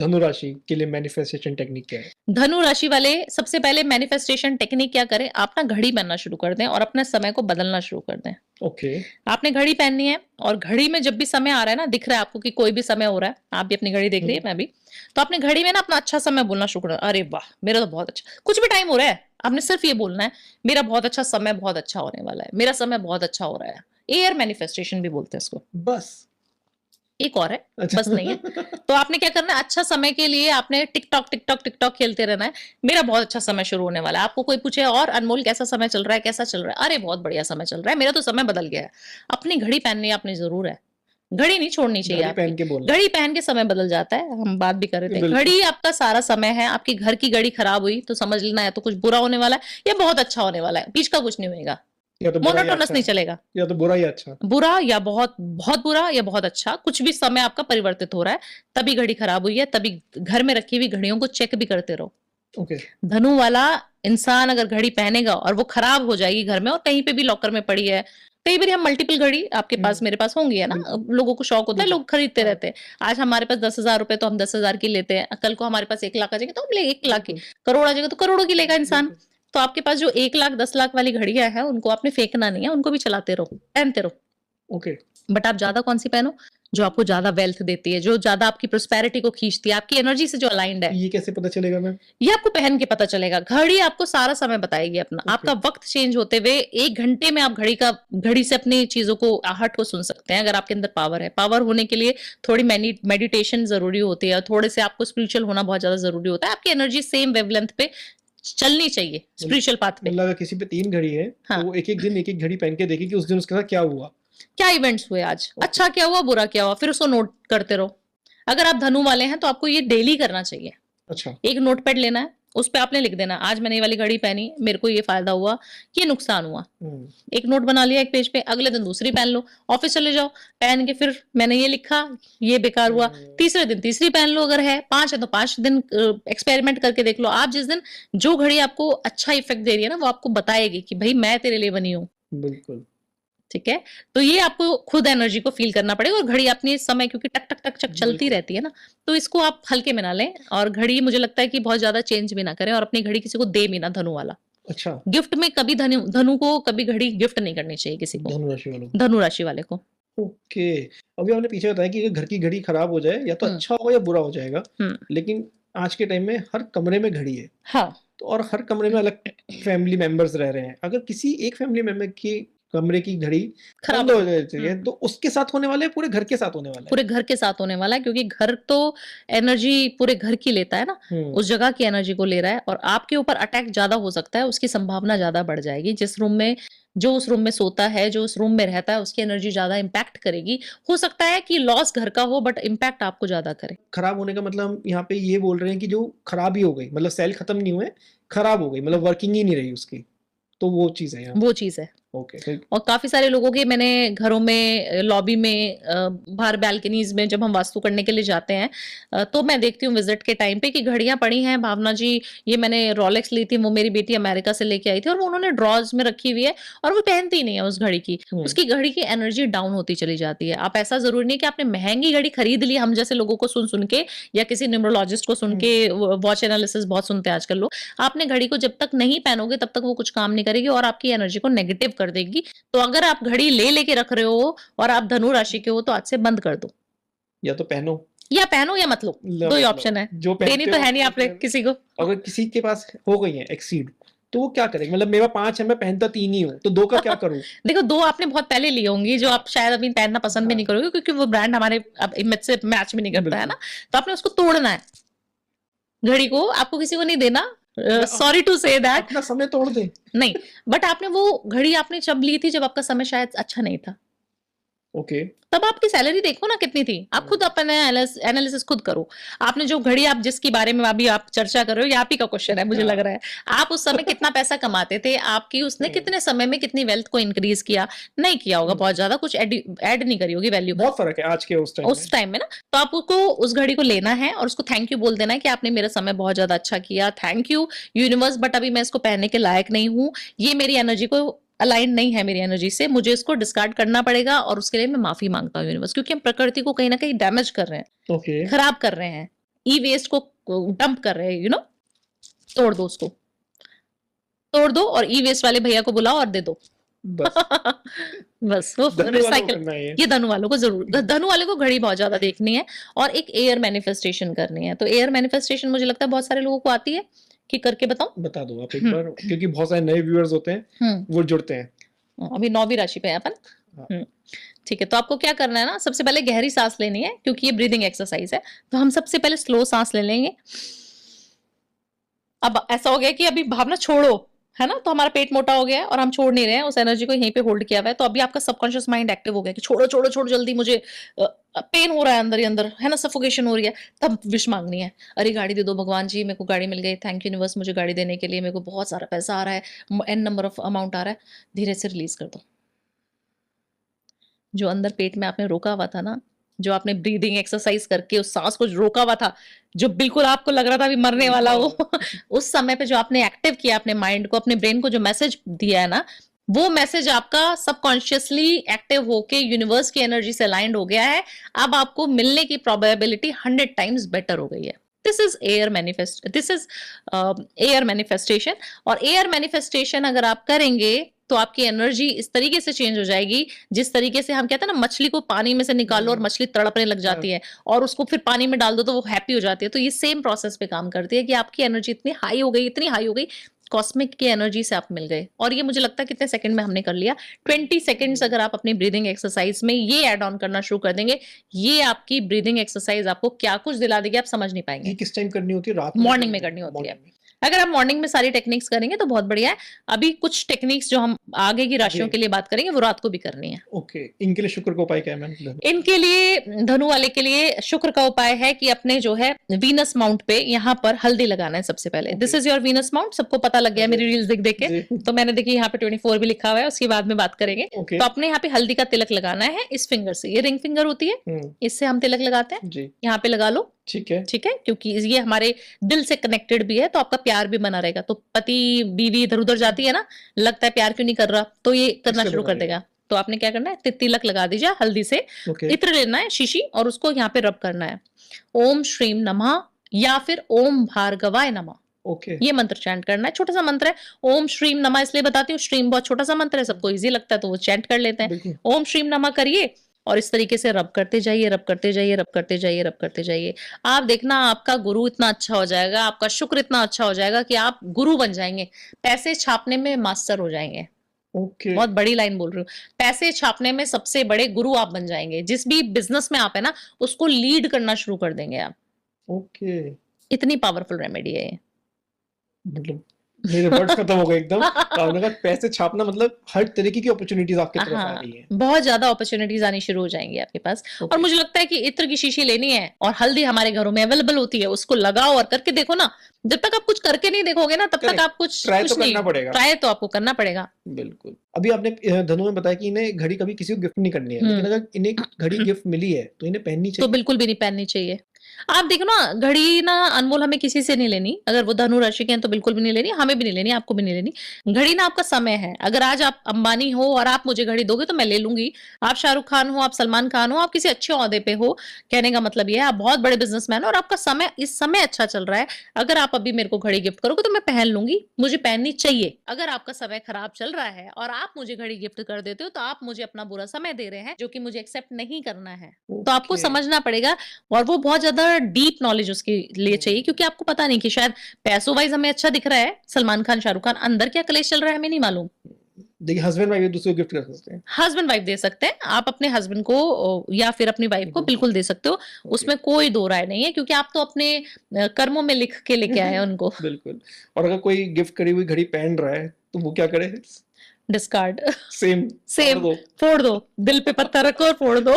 धनु राशि के लिए मैनिफेस्टेशन टेक्निक क्या है? धनु राशि वाले सबसे पहले मैनिफेस्टेशन टेक्निक क्या करें, आप ना घड़ी पहनना शुरू कर दें और अपने समय को बदलना शुरू कर दें। ओके। आपने घड़ी पहननी है और घड़ी में जब भी समय आ रहा है ना, दिख रहा है आपको कि कोई भी समय हो रहा है, आप भी अपनी घड़ी देख रही है, मैं भी, तो आपने घड़ी में ना अपना अच्छा समय बोलना शुरू करना। अरे वाह, मेरा तो बहुत अच्छा, कुछ भी टाइम हो रहा है, आपने सिर्फ ये बोलना है, मेरा बहुत अच्छा समय बहुत अच्छा होने वाला है, मेरा समय बहुत अच्छा हो रहा है। एयर मैनिफेस्टेशन भी बोलते हैं इसको। बस। एक और है, अच्छा। बस नहीं है। तो आपने क्या करना है, अच्छा समय के लिए आपने टिकटॉक टिकटॉक टिकटॉक खेलते रहना है। मेरा बहुत अच्छा समय शुरू होने वाला है। आपको कोई पूछे और अनमोल कैसा समय चल रहा है, कैसा चल रहा है, अरे बहुत बढ़िया समय चल रहा है, मेरा तो समय बदल गया है। अपनी घड़ी पहननी आपने जरूर है, घड़ी नहीं छोड़नी चाहिए घड़ी आपकी। पहन के बोलना। घड़ी पहन के समय बदल जाता है, हम बात भी कर रहे थे। बिल्कुल। घड़ी आपका सारा समय है। आपकी घर की घड़ी खराब हुई तो समझ लेना या तो कुछ बुरा होने वाला है या बहुत अच्छा होने वाला है, बीच का कुछ नहीं होएगा, या तो बुरा या मोनोटोनस अच्छा नहीं है, चलेगा। या तो बुरा या अच्छा। बुरा या बहुत बहुत बुरा या बहुत अच्छा, कुछ भी समय आपका परिवर्तित हो रहा है, तभी घड़ी खराब हुई है, तभी घर में रखी हुई घड़ियों को चेक भी करते रहो। ओके। धनु वाला इंसान अगर घड़ी पहनेगा और वो खराब हो जाएगी घर में और कहीं पे भी लॉकर में पड़ी है, कई बार हम मल्टीपल घड़ी आपके पास मेरे पास होंगी है ना, लोगों को शौक होता है, लोग खरीदते रहते हैं। आज हमारे पास 10,000 रुपए तो हम 10,000 की लेते हैं, कल को हमारे पास 1 लाख आ जाएगी तो हम ले 1 लाख की, करोड़ आ जाएगा तो करोड़ों की लेगा इंसान। तो आपके पास जो 1 लाख 10 लाख वाली घड़ियां हैं उनको आपने फेंकना नहीं है, उनको भी चलाते रहो, पहनते रहो। ओके। बट आप ज्यादा कौन सी पहनो, जो आपको ज्यादा वेल्थ देती है, जो ज्यादा आपकी प्रोस्पेरिटी को खींचती है, आपकी एनर्जी से जो अलाइंड है। ये कैसे पता चलेगा मैम? ये आपको पहन के पता चलेगा। घड़ी आपको सारा समय बताएगी अपना। Okay. आपका वक्त चेंज होते हुए 1 घंटे में आप घड़ी से अपनी चीजों को, आहट को सुन सकते हैं। अगर आपके अंदर पावर है, पावर होने के लिए थोड़ी मेडिटेशन जरूरी होती है, थोड़े से आपको स्पिरिचुअल होना बहुत ज्यादा जरूरी होता है। आपकी एनर्जी सेम वेवलेंथ पे चलनी चाहिए, स्पिरिचुअल पाथ पे। मतलब अगर किसी पे 3 घड़ी है हाँ। तो वो एक एक दिन एक एक घड़ी पहन के देखे कि उस दिन उसके साथ क्या हुआ, क्या इवेंट्स हुए आज, अच्छा क्या हुआ, बुरा क्या हुआ, फिर उसको नोट करते रहो। अगर आप धनु वाले हैं तो आपको ये डेली करना चाहिए। अच्छा। एक नोटपैड लेना है, उस पे आपने लिख देना, आज मैंने ये वाली घड़ी पहनी, मेरे को ये फायदा हुआ, ये नुकसान हुआ। एक नोट बना लिया एक पेज पे, अगले दिन दूसरी पहन लो, ऑफिस चले जाओ, पहन के फिर मैंने ये लिखा, ये बेकार हुआ, तीसरे दिन तीसरी पहन लो। अगर है 5 है तो 5 दिन एक्सपेरिमेंट करके देख लो। आप जिस दिन जो घड़ी आपको अच्छा इफेक्ट दे रही है ना, वो आपको बताएगी कि भाई मैं तेरे लिए बनी हूँ। बिल्कुल। ठीक है, तो ये आपको खुद एनर्जी को फील करना पड़ेगा। और घड़ी अपने समय, क्योंकि टक टक टक टक चलती रहती है ना, तो इसको आप हल्के में ना लें। और घड़ी मुझे लगता है कि बहुत ज्यादा चेंज भी ना करें, और अपनी घड़ी किसी को दे भी ना, धनु वाला। अच्छा। गिफ्ट में कभी धनु को कभी घड़ी गिफ्ट नहीं करनी चाहिए किसी को, धनु राशि वालों को। धनु राशि वाले को। ओके। अभी आपने पीछे बताया कि अगर घर की घड़ी खराब हो जाए या तो अच्छा होगा या बुरा हो जाएगा, लेकिन आज के टाइम में हर कमरे में घड़ी है। हाँ। तो और हर कमरे में अलग फैमिली मेंबर्स रह रहे हैं। अगर किसी एक फैमिली मेंबर की कमरे की घड़ी खराब बंद हो जाती है तो उसके साथ होने वाला है, पूरे घर के साथ होने वाला है? पूरे घर के साथ होने वाला है, क्योंकि घर तो एनर्जी पूरे घर की लेता है ना, उस जगह की एनर्जी को ले रहा है, और आपके ऊपर अटैक ज्यादा हो सकता है, उसकी संभावना ज्यादा बढ़ जाएगी। जिस रूम में, जो उस रूम में सोता है, जो उस रूम में रहता है, उसकी एनर्जी ज्यादा इम्पैक्ट करेगी। हो सकता है कि लॉस घर का हो, बट इम्पैक्ट आपको ज्यादा करे। खराब होने का मतलब हम यहाँ पे ये बोल रहे हैं कि जो खराब ही हो गई, मतलब सेल खत्म नहीं हुए, खराब हो गई, मतलब वर्किंग ही नहीं रही उसकी, तो वो चीज है यहाँ। वो चीज है। ओके। और काफी सारे लोगों के, मैंने घरों में लॉबी में, बाहर बैल्कनीज में जब हम वास्तु करने के लिए जाते हैं, तो मैं देखती हूँ विजिट के टाइम पे कि घड़ियां पड़ी हैं। भावना जी, ये मैंने रोलेक्स ली थी, वो मेरी बेटी अमेरिका से लेके आई थी, और वो उन्होंने ड्रॉज में रखी हुई है, और वो पहनती ही नहीं है उस घड़ी की। उसकी घड़ी की एनर्जी डाउन होती चली जाती है। आप, ऐसा जरूरी नहीं कि आपने महंगी घड़ी खरीद ली, हम जैसे लोगों को सुन सुन के, या किसी न्यूमरोलॉजिस्ट को सुन के, वॉच एनालिसिस बहुत सुनते हैं आजकल लोग। आपने घड़ी को जब तक नहीं पहनोगे तब तक वो कुछ काम नहीं करेगी, और आपकी एनर्जी को नेगेटिव कर देगी। तो अगर आप घड़ी ले लेके रख रहे हो और आप धनु राशि के हो, तो आज से बंद कर दो। या तो पहनो, या मत लो, दो ही ऑप्शन है। जो देनी तो है नहीं आपने किसी को। अगर किसी के पास हो गई है एक्सीड, तो वो क्या करेगा? मतलब मेरा 5 है, मैं पहनता 3 ही हूँ, तो 2 का क्या करूँ? देखो, 2 आपने बहुत पहले ली होंगी, जो आप शायद अभी पहनना पसंद भी नहीं करोगे, क्योंकि वो ब्रांड हमारे इमेज से मैच भी नहीं करता है ना। तो आपने उसको तोड़ना है। घड़ी को आपको किसी को नहीं देना, सॉरी टू से दैट। अपना समय तोड़ दे नहीं, बट आपने वो घड़ी आपने जब ली थी जब आपका समय शायद अच्छा नहीं था। ओके। तब आपकी सैलरी देखो ना कितनी थी, आप खुद अपना एनालिसिस खुद करो। आपने जो घड़ी, आप जिसके बारे में अभी आप चर्चा कर रहे हो, ये आप ही का क्वेश्चन है मुझे लग रहा है। आप उस समय कितना पैसा कमाते थे, आपकी उसने कितने समय में कितनी वेल्थ को इंक्रीज किया? नहीं किया होगा, बहुत ज्यादा कुछ ऐड नहीं करी होगी वैल्यू। बहुत फर्क है आज के उस टाइम में ना। तो आपको उस घड़ी को लेना है और उसको थैंक यू बोल देना है कि आपने मेरा समय बहुत ज्यादा अच्छा किया, थैंक यू यूनिवर्स, बट अभी मैं इसको पहनने के लायक नहीं हूँ, ये मेरी एनर्जी को अलाइन नहीं है, मेरी एनर्जी से, मुझे इसको डिस्कार्ड करना पड़ेगा, और उसके लिए मैं माफी मांगता हूँ यूनिवर्स, क्योंकि हम प्रकृति को कहीं ना कहीं डैमेज कर रहे हैं, खराब कर रहे हैं। ई वेस्ट को डंप कर रहे हैं, तोड़ दो उसको, तोड़ दो और ई वेस्ट वाले भैया को बुलाओ और दे दो। बस बस वो धनु वालों को रिसाइकल, करना है ये धनु वालों को जरूर, धनु वाले को घड़ी बहुत ज्यादा देखनी है और एक एयर मैनिफेस्टेशन करनी है। तो एयर मैनिफेस्टेशन मुझे लगता है बहुत सारे लोगों को आती है, कि करके बताओ। बता दो आप एक बार, क्योंकि बहुत सारे नए व्यूअर्स होते हैं, वो जुड़ते हैं। अभी 9वीं राशि पे है अपन। ठीक है, तो आपको क्या करना है ना, सबसे पहले गहरी सांस लेनी है, क्योंकि ये ब्रीदिंग एक्सरसाइज है। तो हम सबसे पहले स्लो सांस ले लेंगे। अब ऐसा हो गया कि अभी भावना छोड़ो, है ना, तो हमारा पेट मोटा हो गया है और हम छोड़ नहीं रहे हैं, उस एनर्जी को यहीं पे होल्ड किया हुआ है। तो अभी आपका सबकॉन्शियस माइंड एक्टिव हो गया कि छोड़ो छोड़ो छोड़ो जल्दी, मुझे पेन हो रहा है अंदर ही अंदर, है ना, सफोकेशन हो रही है। तब विश मांगनी है, अरे गाड़ी दे दो भगवान जी, मेरे को गाड़ी मिल गई, थैंक यू यूनिवर्स मुझे गाड़ी देने के लिए, मेरे को बहुत सारा पैसा आ रहा है, एन नंबर ऑफ अमाउंट आ रहा है। धीरे से रिलीज कर दो। जो अंदर पेट में आपने रोका हुआ था ना, जो आपने ब्रीदिंग एक्सरसाइज करके उस सांस को रोका हुआ था, जो बिल्कुल आपको लग रहा था अभी मरने वाला हो, उस समय पे जो आपने एक्टिव किया अपने माइंड को, अपने ब्रेन को जो मैसेज दिया है ना, वो मैसेज आपका सबकॉन्शियसली एक्टिव होके यूनिवर्स की एनर्जी से अलाइंड हो गया है। अब आपको मिलने की प्रोबेबिलिटी 100 टाइम्स बेटर हो गई है। This is air manifestation. और एयर मैनिफेस्टेशन अगर आप करेंगे तो आपकी एनर्जी इस तरीके से चेंज हो जाएगी, जिस तरीके से हम कहते हैं ना, मछली को पानी में से निकालो और मछली तड़पने लग जाती है, और उसको फिर पानी में डाल दो तो वो हैप्पी हो जाती है। तो ये सेम प्रोसेस पे काम करती है कि आपकी एनर्जी इतनी हाई हो गई, इतनी हाई हो गई, कॉस्मिक की एनर्जी से आप मिल गए। और ये मुझे लगता है कितने सेकंड में हमने कर लिया। 20 सेकंड्स अगर आप अपनी ब्रीदिंग एक्सरसाइज में ये ऐड ऑन करना शुरू कर देंगे, ये आपकी ब्रीदिंग एक्सरसाइज आपको क्या कुछ दिला देगी आप समझ नहीं पाएंगे। ये किस टाइम करनी होती है? रात मॉर्निंग में करनी होती है। अगर आप मॉर्निंग में सारी टेक्निक्स करेंगे तो बहुत बढ़िया है। अभी कुछ टेक्निक्स जो हम आगे की राशियों के लिए बात करेंगे वो रात को भी करनी है। ओके, इनके लिए शुक्र का उपाय क्या है मैम? इनके लिए, धनु वाले के लिए शुक्र का उपाय है कि अपने जो है वीनस माउंट पे यहाँ पर हल्दी लगाना है सबसे पहले। This is your Venus mount. सबको पता लग गया मेरी रील्स देख देख के, तो मैंने देखी यहाँ पे 24 भी लिखा हुआ है, उसके बाद में बात करेंगे। तो अपने यहाँ पे हल्दी का तिलक लगाना है इस फिंगर से, ये रिंग फिंगर होती है, इससे हम तिलक लगाते हैं, यहाँ पे लगा लो। ठीक है, ठीक है, क्योंकि ये हमारे दिल से कनेक्टेड भी है, तो आपका प्यार भी बना रहेगा। तो पति बीवी इधर उधर जाती है ना, लगता है प्यार क्यों नहीं कर रहा, तो ये करना शुरू कर देगा। तो आपने क्या करना है, तिलक लगा दीजिए हल्दी से। इत्र लेना है शीशी और उसको यहाँ पे रब करना है। ओम श्रीम नमः या फिर ओम भार्गवाय नमः, ये मंत्र चैंट करना है। छोटा सा मंत्र है। ओम श्रीम नमः इसलिए बताती हूँ, श्रीम बहुत छोटा सा मंत्र है, सबको इजी लगता है तो वो चैंट कर लेते हैं। ओम श्रीम नमः करिए और इस तरीके से रब करते जाइए, रब करते जाइए, रब करते जाइए, रब करते जाइए। आप देखना आपका गुरु इतना अच्छा हो जाएगा, आपका शुक्र इतना अच्छा हो जाएगा कि आप गुरु बन जाएंगे, पैसे छापने में मास्टर हो जाएंगे। बहुत बड़ी लाइन बोल रही हूँ, पैसे छापने में सबसे बड़े गुरु आप बन जाएंगे। जिस भी बिजनेस में आप है ना, उसको लीड करना शुरू कर देंगे आप। इतनी पावरफुल रेमेडी है ये। मतलब मेरे वर्ड्स खत्म हो गए एकदम। आपने कहा पैसे छापना, मतलब हर तरीके की अपॉर्चुनिटीज आपके तरफ आ रही है। बहुत ज्यादा अपॉर्चुनिटीज आनी शुरू हो जाएंगी आपके पास। और मुझे लगता है कि इत्र की शीशी लेनी है और हल्दी हमारे घरों में अवेलेबल होती है, उसको लगाओ और करके देखो ना। जब तक आप कुछ करके नहीं देखोगे ना, तब तक आप कुछ ट्राई तो करना पड़ेगा। ट्राई तो आपको करना पड़ेगा। बिल्कुल। अभी आपने धनु में बताया कि इन्हें घड़ी कभी किसी को गिफ्ट नहीं करनी है, लेकिन अगर इन्हें घड़ी गिफ्ट मिली है तो इन्हें पहननी चाहिए? तो बिल्कुल भी नहीं पहननी चाहिए। आप देखो ना, घड़ी ना अनमोल हमें किसी से नहीं लेनी। अगर वो धनु राशि के हैं तो बिल्कुल भी नहीं लेनी, हमें भी नहीं लेनी, आपको भी नहीं लेनी। घड़ी ना आपका समय है। अगर आज आप अंबानी हो और आप मुझे घड़ी दोगे तो मैं ले लूंगी। आप शाहरुख खान हो, आप सलमान खान हो, आप किसी अच्छे ओहदे पे हो, कहने का मतलब ये है आप बहुत बड़े बिजनेसमैन हो और आपका समय इस समय अच्छा चल रहा है। अगर आप अभी मेरे को घड़ी गिफ्ट करोगे तो मैं पहन लूंगी, मुझे पहननी चाहिए। अगर आपका समय खराब चल रहा है और आप मुझे घड़ी गिफ्ट कर देते हो तो आप मुझे अपना बुरा समय दे रहे हैं, जो कि मुझे एक्सेप्ट नहीं करना है। तो आपको समझना पड़ेगा। और वो बहुत ज्यादा डीप नॉलेज उसके लिए चाहिए, क्योंकि आपको पता नहीं कि शायद पैसों वाइज हमें अच्छा दिख रहा है सलमान खान, शाहरुख खान, अंदर क्या कलेश चल रहा है हमें नहीं मालूम। देखिए, हस्बैंड वाइफ दूसरे को गिफ्ट कर सकते हैं। हस्बैंड वाइफ दे सकते हैं, आप अपने हस्बैंड को या फिर अपनी वाइफ को बिल्कुल दे सकते हो। उसमें कोई दो राय नहीं है, क्योंकि आप तो अपने कर्मों में लिख के लेके आए हैं उनको। बिल्कुल। और अगर कोई गिफ्ट करी हुई घड़ी पहन रहा है तो वो क्या करे? डिस्कार्ड। सेम फोड़ दो, दिल पे पत्थर रखो और फोड़ दो।